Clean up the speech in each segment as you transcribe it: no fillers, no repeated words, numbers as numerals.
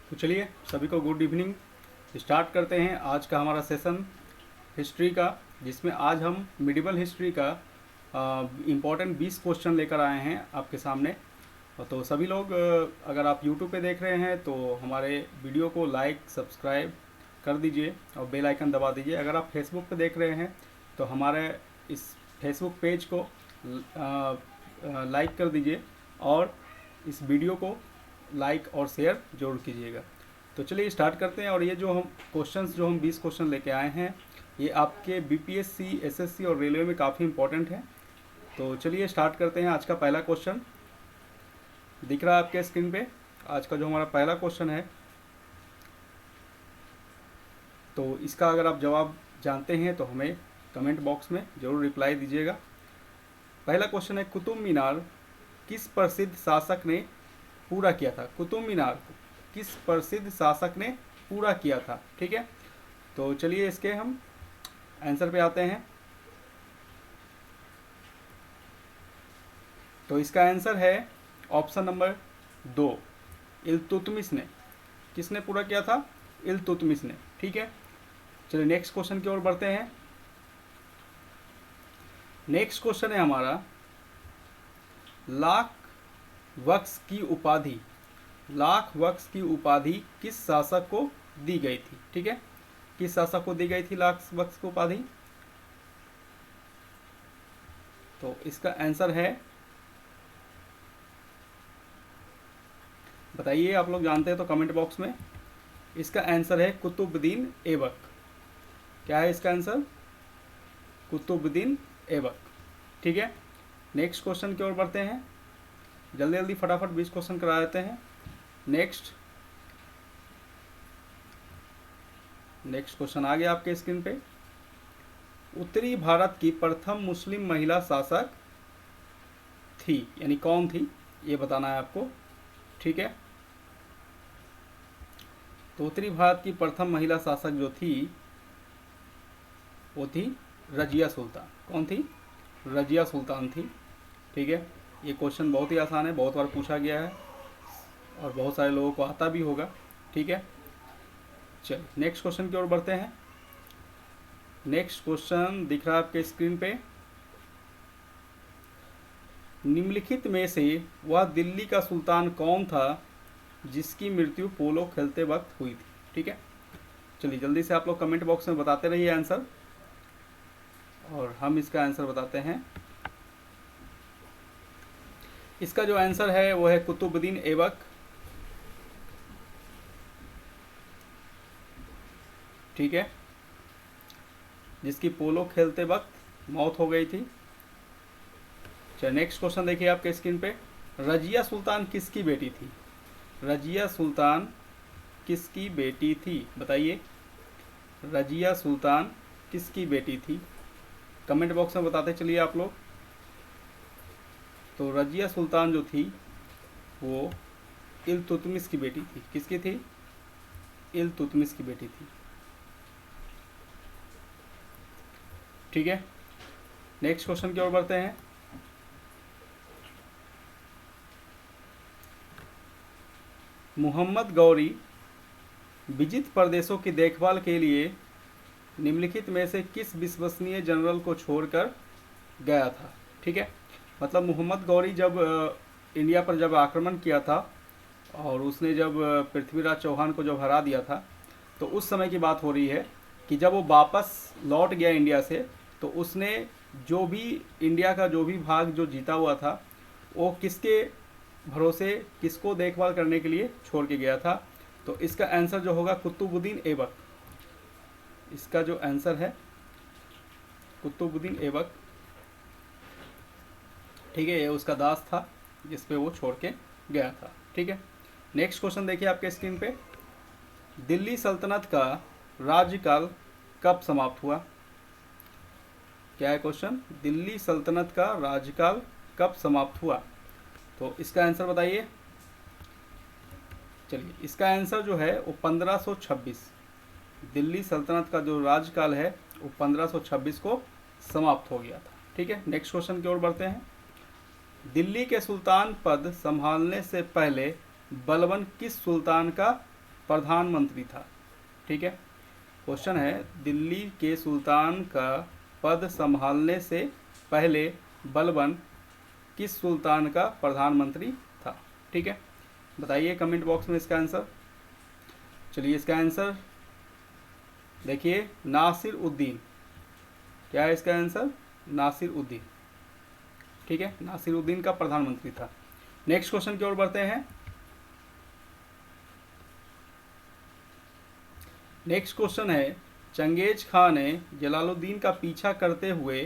तो चलिए सभी को गुड इवनिंग। स्टार्ट करते हैं आज का हमारा सेशन हिस्ट्री का, जिसमें आज हम मिडिवल हिस्ट्री का इम्पोर्टेंट 20 क्वेश्चन लेकर आए हैं आपके सामने। तो सभी लोग अगर आप यूट्यूब पे देख रहे हैं तो हमारे वीडियो को लाइक सब्सक्राइब कर दीजिए और बेल आइकन दबा दीजिए। अगर आप फेसबुक पे देख रहे हैं तो हमारे इस फेसबुक पेज को लाइक कर दीजिए और इस वीडियो को लाइक और शेयर जरूर कीजिएगा। तो चलिए स्टार्ट करते हैं। और ये जो हम क्वेश्चंस जो हम 20 क्वेश्चन लेके आए हैं ये आपके बीपीएससी, एसएससी और रेलवे में काफ़ी इंपॉर्टेंट है। तो चलिए स्टार्ट करते हैं। आज का पहला क्वेश्चन दिख रहा है आपके स्क्रीन पे। आज का जो हमारा पहला क्वेश्चन है तो इसका अगर आप जवाब जानते हैं तो हमें कमेंट बॉक्स में ज़रूर रिप्लाई दीजिएगा। पहला क्वेश्चन है, कुतुब मीनार किस प्रसिद्ध शासक ने पूरा किया था? कुतुब मीनार किस प्रसिद्ध शासक ने पूरा किया था? ठीक है, तो चलिए इसके हम आंसर पे आते हैं। तो इसका आंसर है ऑप्शन नंबर 2, इल्तुतमिश ने। किसने पूरा किया था? इल्तुतमिश ने। ठीक है, चलिए नेक्स्ट क्वेश्चन की ओर बढ़ते हैं। नेक्स्ट क्वेश्चन है हमारा, लाख वक्स की उपाधि, लाख वक्स की उपाधि किस शासक को दी गई थी? ठीक है, किस शासक को दी गई थी लाख वक्स की उपाधि? तो इसका आंसर है, बताइए आप लोग जानते हैं तो कमेंट बॉक्स में। इसका आंसर है कुतुबुद्दीन ऐबक। क्या है इसका आंसर? कुतुबुद्दीन ऐबक। ठीक है, नेक्स्ट क्वेश्चन की ओर बढ़ते हैं। जल्दी जल्दी फटाफट 20 क्वेश्चन करा देते हैं। नेक्स्ट क्वेश्चन आ गया आपके स्क्रीन पे। उत्तरी भारत की प्रथम मुस्लिम महिला शासक थी, यानी कौन थी, ये बताना है आपको। ठीक है, तो उत्तरी भारत की प्रथम महिला शासक जो थी वो थी रजिया सुल्तान। कौन थी? रजिया सुल्तान थी। ठीक है, ये क्वेश्चन बहुत ही आसान है, बहुत बार पूछा गया है और बहुत सारे लोगों को आता भी होगा। ठीक है, चलिए नेक्स्ट क्वेश्चन की ओर बढ़ते हैं। नेक्स्ट क्वेश्चन दिख रहा है आपके स्क्रीन पे। निम्नलिखित में से वह दिल्ली का सुल्तान कौन था जिसकी मृत्यु पोलो खेलते वक्त हुई थी? ठीक है, चलिए जल्दी से आप लोग कमेंट बॉक्स में बताते रहिए आंसर और हम इसका आंसर बताते हैं। इसका जो आंसर है वो है कुतुबुद्दीन ऐबक। ठीक है, जिसकी पोलो खेलते वक्त मौत हो गई थी। चलिए नेक्स्ट क्वेश्चन देखिए आपके स्क्रीन पे। रजिया सुल्तान किसकी बेटी थी? रजिया सुल्तान किसकी बेटी थी? बताइए, रजिया सुल्तान किसकी बेटी थी? कमेंट बॉक्स में बताते चलिए आप लोग। तो रजिया सुल्तान जो थी वो इल्तुतमिश की बेटी थी। किसकी थी? इल्तुतमिश की बेटी थी। ठीक है, नेक्स्ट क्वेश्चन की ओर बढ़ते हैं। मोहम्मद गौरी विजित प्रदेशों की देखभाल के लिए निम्नलिखित में से किस विश्वसनीय जनरल को छोड़कर गया था? ठीक है, मतलब मोहम्मद गौरी जब इंडिया पर जब आक्रमण किया था और उसने जब पृथ्वीराज चौहान को जब हरा दिया था तो उस समय की बात हो रही है कि जब वो वापस लौट गया इंडिया से तो उसने जो भी इंडिया का जो भी भाग जो जीता हुआ था वो किसके भरोसे, किसको देखभाल करने के लिए छोड़ के गया था? तो इसका आंसर जो होगा कुतुबुद्दीन ऐबक। इसका जो आंसर है कुतुबुद्दीन ऐबक। ठीक है, ये उसका दास था जिस पे वो छोड़ के गया था। ठीक है, नेक्स्ट क्वेश्चन देखिए आपके स्क्रीन पे। दिल्ली सल्तनत का राज्यकाल कब समाप्त हुआ? क्या है क्वेश्चन? दिल्ली सल्तनत का राज्यकाल कब समाप्त हुआ? तो इसका आंसर बताइए। चलिए इसका आंसर जो है वो 1526। दिल्ली सल्तनत का जो राज्यकाल है वो 1526 को समाप्त हो गया था। ठीक है, नेक्स्ट क्वेश्चन की ओर बढ़ते हैं। दिल्ली के सुल्तान पद संभालने से पहले बलबन किस सुल्तान का प्रधानमंत्री था? ठीक है, क्वेश्चन है दिल्ली के सुल्तान का पद संभालने से पहले बलबन किस सुल्तान का प्रधानमंत्री था? ठीक है, बताइए कमेंट बॉक्स में इसका आंसर। चलिए इसका आंसर देखिए, नासिर उद्दीन। क्या है इसका आंसर? नासिर उद्दीन। ठीक है, नासिर उद्दीन का प्रधानमंत्री था। नेक्स्ट क्वेश्चन की ओर बढ़ते हैं। नेक्स्ट क्वेश्चन है चंगेज खां ने जलालुद्दीन का पीछा करते हुए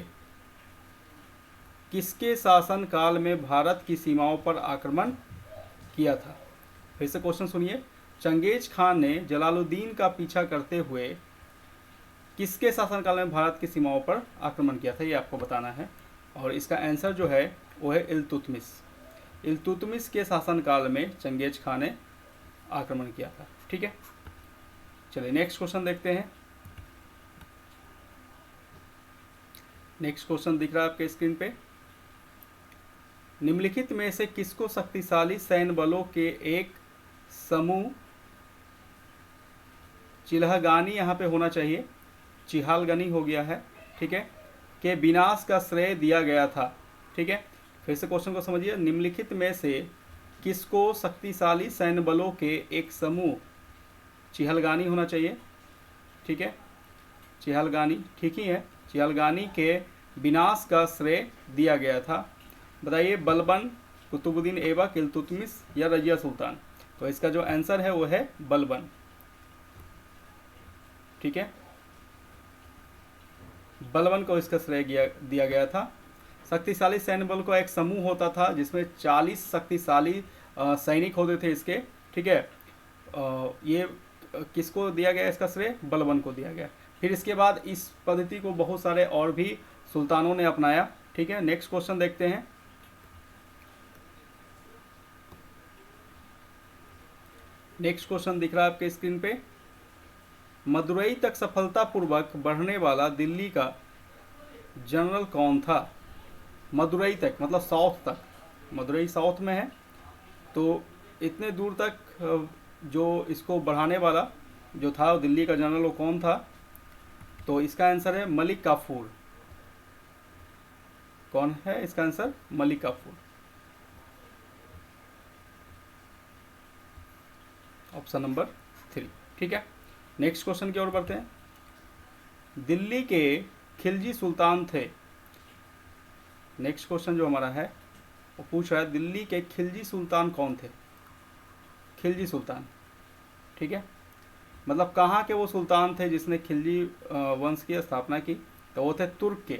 किसके शासन काल में भारत की सीमाओं पर आक्रमण किया था? फिर से क्वेश्चन सुनिए, चंगेज खान ने जलालुद्दीन का पीछा करते हुए किसके शासनकाल में भारत की सीमाओं पर आक्रमण किया था, ये आपको बताना है। और इसका आंसर जो है वो है इल्तुतमिश। इल्तुतमिश के शासनकाल में चंगेज खान ने आक्रमण किया था। ठीक है, चलिए नेक्स्ट क्वेश्चन देखते हैं। नेक्स्ट क्वेश्चन दिख रहा है आपके स्क्रीन पे। निम्नलिखित में से किसको शक्तिशाली सैन्य बलों के एक समूह, चिल्हगानी यहाँ पे होना चाहिए, चिहालगनी हो गया है, ठीक है, के विनाश का श्रेय दिया गया था? ठीक है, फिर से क्वेश्चन को समझिए, निम्नलिखित में से किसको शक्तिशाली सैन्य बलों के एक समूह, चिहलगानी होना चाहिए, ठीक है, चिहलगानी ठीक ही है, चिहलगानी के विनाश का श्रेय दिया गया था? बताइए बलबन, कुतुबुद्दीन ऐबक, इल्तुतमिश या रजिया सुल्तान? तो इसका जो आंसर है वो है बलबन। ठीक है, बलबन को इसका श्रेय दिया गया था। शक्तिशाली सैन्य बल का एक समूह होता था जिसमें 40 शक्तिशाली सैनिक होते थे इसके। ठीक है, ये किसको दिया गया इसका श्रेय? बलबन को दिया गया। फिर इसके बाद इस पद्धति को बहुत सारे और भी सुल्तानों ने अपनाया। ठीक है, नेक्स्ट क्वेश्चन देखते हैं। नेक्स्ट क्वेश्चन दिख रहा है आपके स्क्रीन पे। मदुरई तक सफलतापूर्वक बढ़ने वाला दिल्ली का जनरल कौन था? मदुरई तक मतलब साउथ तक, मदुरई साउथ में है, तो इतने दूर तक जो इसको बढ़ाने वाला जो था दिल्ली का जनरल वो कौन था? तो इसका आंसर है मलिक काफूर। कौन है इसका answer? Malik Kafur, option number 3। ठीक है, नेक्स्ट क्वेश्चन की ओर बढ़ते हैं। दिल्ली के खिलजी सुल्तान थे। नेक्स्ट क्वेश्चन जो हमारा है वो पूछ रहा है दिल्ली के खिलजी सुल्तान कौन थे? खिलजी सुल्तान, ठीक है, मतलब कहाँ के वो सुल्तान थे जिसने खिलजी वंश की स्थापना की? तो वो थे तुर्क के।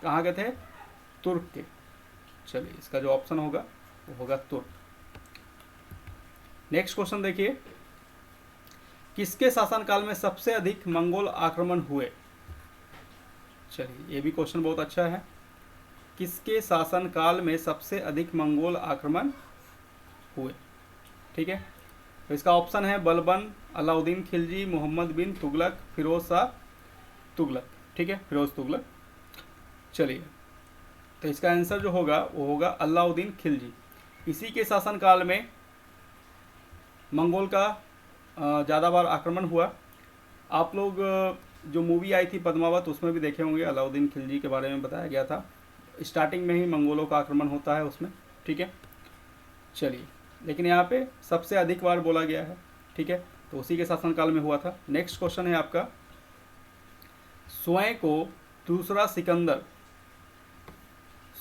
कहाँ के थे? तुर्क के। चलिए इसका जो ऑप्शन होगा वो होगा तुर्क। नेक्स्ट क्वेश्चन देखिए, किसके शासनकाल में सबसे अधिक मंगोल आक्रमण हुए? चलिए ये भी क्वेश्चन बहुत अच्छा है। किसके शासनकाल में सबसे अधिक मंगोल आक्रमण हुए? ठीक है, तो इसका ऑप्शन है बलबन, अलाउद्दीन खिलजी, मोहम्मद बिन तुगलक, फिरोज शाह तुगलक। ठीक है, फिरोज तुगलक। चलिए तो इसका आंसर जो होगा वो होगा अलाउद्दीन खिलजी। इसी के शासनकाल में मंगोल का ज़्यादा बार आक्रमण हुआ। आप लोग जो मूवी आई थी पद्मावत उसमें भी देखे होंगे, अलाउद्दीन खिलजी के बारे में बताया गया था। स्टार्टिंग में ही मंगोलों का आक्रमण होता है उसमें। ठीक है, चलिए लेकिन यहाँ पे सबसे अधिक बार बोला गया है। ठीक है, तो उसी के शासनकाल में हुआ था। नेक्स्ट क्वेश्चन है आपका, स्वयं को दूसरा सिकंदर,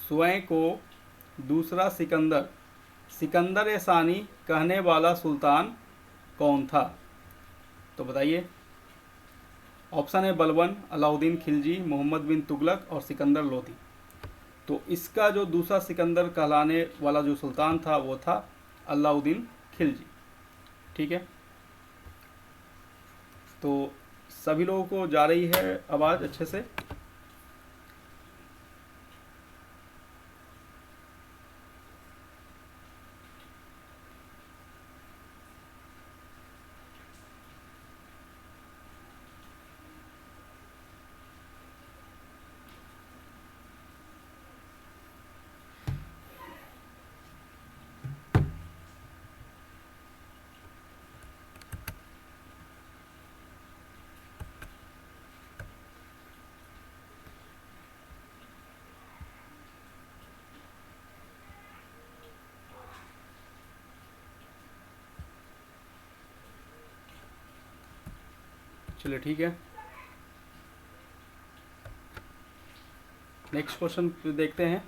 स्वयं को दूसरा सिकंदर, सिकंदर ए सानी कहने वाला सुल्तान कौन था? तो बताइए, ऑप्शन है बलबन, अलाउद्दीन खिलजी, मोहम्मद बिन तुगलक और सिकंदर लोदी। तो इसका जो दूसरा सिकंदर कहलाने वाला जो सुल्तान था वो था अलाउद्दीन खिलजी। ठीक है, तो सभी लोगों को जा रही है आवाज़ अच्छे से? चलिए ठीक है, नेक्स्ट क्वेश्चन देखते हैं।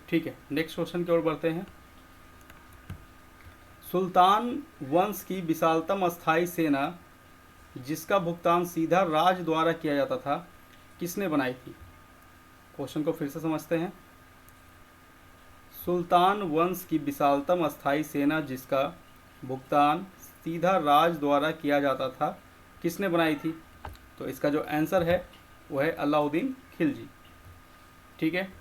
ठीक है, नेक्स्ट क्वेश्चन की ओर बढ़ते हैं। सुल्तान वंश की विशालतम स्थायी सेना जिसका भुगतान सीधा राज द्वारा किया जाता था, किसने बनाई थी? क्वेश्चन को फिर से समझते हैं। सुल्तान वंश की विशालतम स्थायी सेना जिसका भुगतान सीधा राज द्वारा किया जाता था, किसने बनाई थी? तो इसका जो आंसर है वो है अलाउद्दीन खिलजी। ठीक है,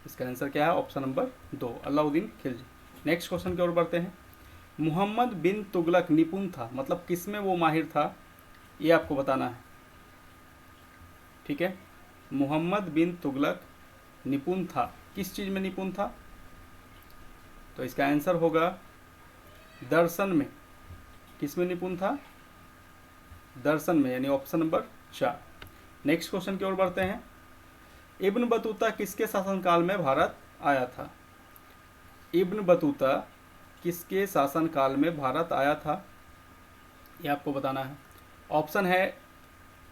इसका आंसर क्या है? Option number 2, Alauddin Khilji. Next question की ओर बढ़ते हैं। मोहम्मद बिन तुगलक निपुण था, मतलब किसमें वो माहिर था, ये आपको बताना है। ठीक है, मोहम्मद बिन तुगलक निपुण था, किस चीज़ में निपुण था? तो इसका आंसर होगा दर्शन में। किस में निपुण था? दर्शन में, यानी ऑप्शन नंबर 4। नेक्स्ट क्वेश्चन की ओर बढ़ते हैं। इब्न बतूता किसके शासनकाल में भारत आया था? इब्न बतूता किसके शासनकाल में भारत आया था, ये आपको बताना है। ऑप्शन है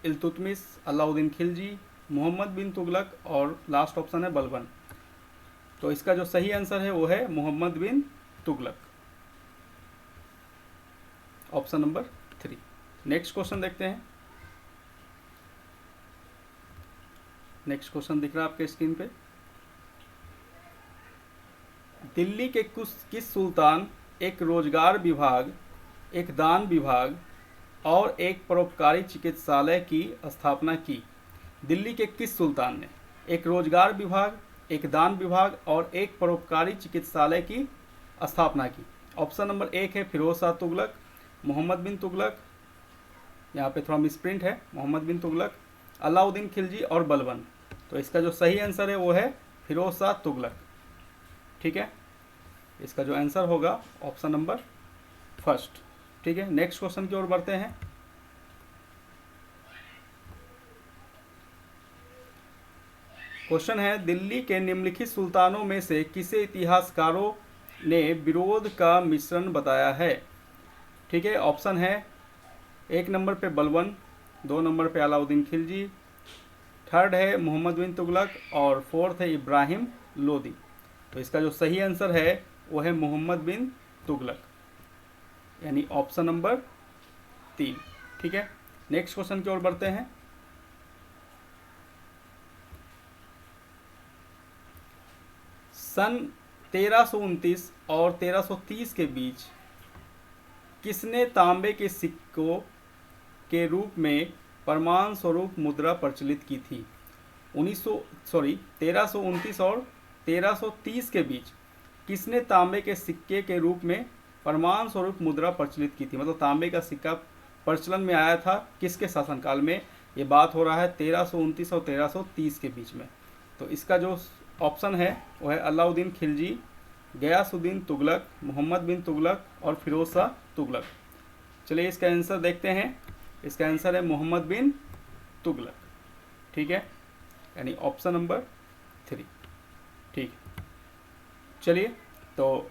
इल्तुतमिश, अलाउद्दीन खिलजी, मोहम्मद बिन तुगलक और लास्ट ऑप्शन है बलबन। तो इसका जो सही आंसर है वो है Muhammad bin Tughlaq, option number 3। Next question देखते हैं। नेक्स्ट क्वेश्चन दिख रहा है आपके स्क्रीन पे। दिल्ली के किस सुल्तान एक रोजगार विभाग, एक दान विभाग और एक परोपकारी चिकित्सालय की स्थापना की? दिल्ली के किस सुल्तान ने एक रोजगार विभाग, एक दान विभाग और एक परोपकारी चिकित्सालय की स्थापना की? ऑप्शन नंबर 1 है फिरोज शाह तुगलक, मोहम्मद बिन तुगलक, यहाँ पे थोड़ा मिसप्रिंट है, मोहम्मद बिन तुगलक, अलाउद्दीन खिलजी और बलबन। तो इसका जो सही आंसर है वो है फिरोज शाह तुगलक। ठीक है, इसका जो आंसर होगा ऑप्शन नंबर 1। ठीक है, नेक्स्ट क्वेश्चन की ओर बढ़ते हैं। क्वेश्चन है दिल्ली के निम्नलिखित सुल्तानों में से किसे इतिहासकारों ने विरोध का मिश्रण बताया है? ठीक है, ऑप्शन है 1 नंबर पे बलबन, 2 नंबर पे अलाउद्दीन खिलजी, 3rd है मोहम्मद बिन तुगलक और 4th है इब्राहिम लोदी। तो इसका जो सही आंसर है वो है मोहम्मद बिन तुगलक, यानी ऑप्शन नंबर 3। ठीक है, नेक्स्ट क्वेश्चन की ओर बढ़ते हैं। सन 1329 और 1330 के बीच किसने तांबे के सिक्कों के रूप में प्रमाण स्वरूप मुद्रा प्रचलित की थी? 1329 और 1330 के बीच किसने तांबे के सिक्के के रूप में प्रमाण स्वरूप मुद्रा प्रचलित की थी? मतलब तांबे का सिक्का प्रचलन में आया था किसके शासनकाल में? ये बात हो रहा है 1329 और 1330 के बीच में। तो इसका जो ऑप्शन है वो है अलाउद्दीन खिलजी, गयासुद्दीन तुगलक, मोहम्मद बिन तुगलक और फिरोज शाह तुगलक। चलिए इसका आंसर देखते हैं। इसका आंसर है मोहम्मद बिन तुगलक। ठीक है, यानी ऑप्शन नंबर 3। ठीक, चलिए तो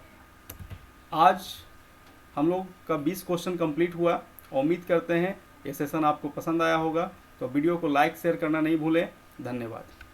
आज हम लोग का 20 क्वेश्चन कंप्लीट हुआ। उम्मीद करते हैं ये सेशन आपको पसंद आया होगा, तो वीडियो को लाइक शेयर करना नहीं भूलें। धन्यवाद।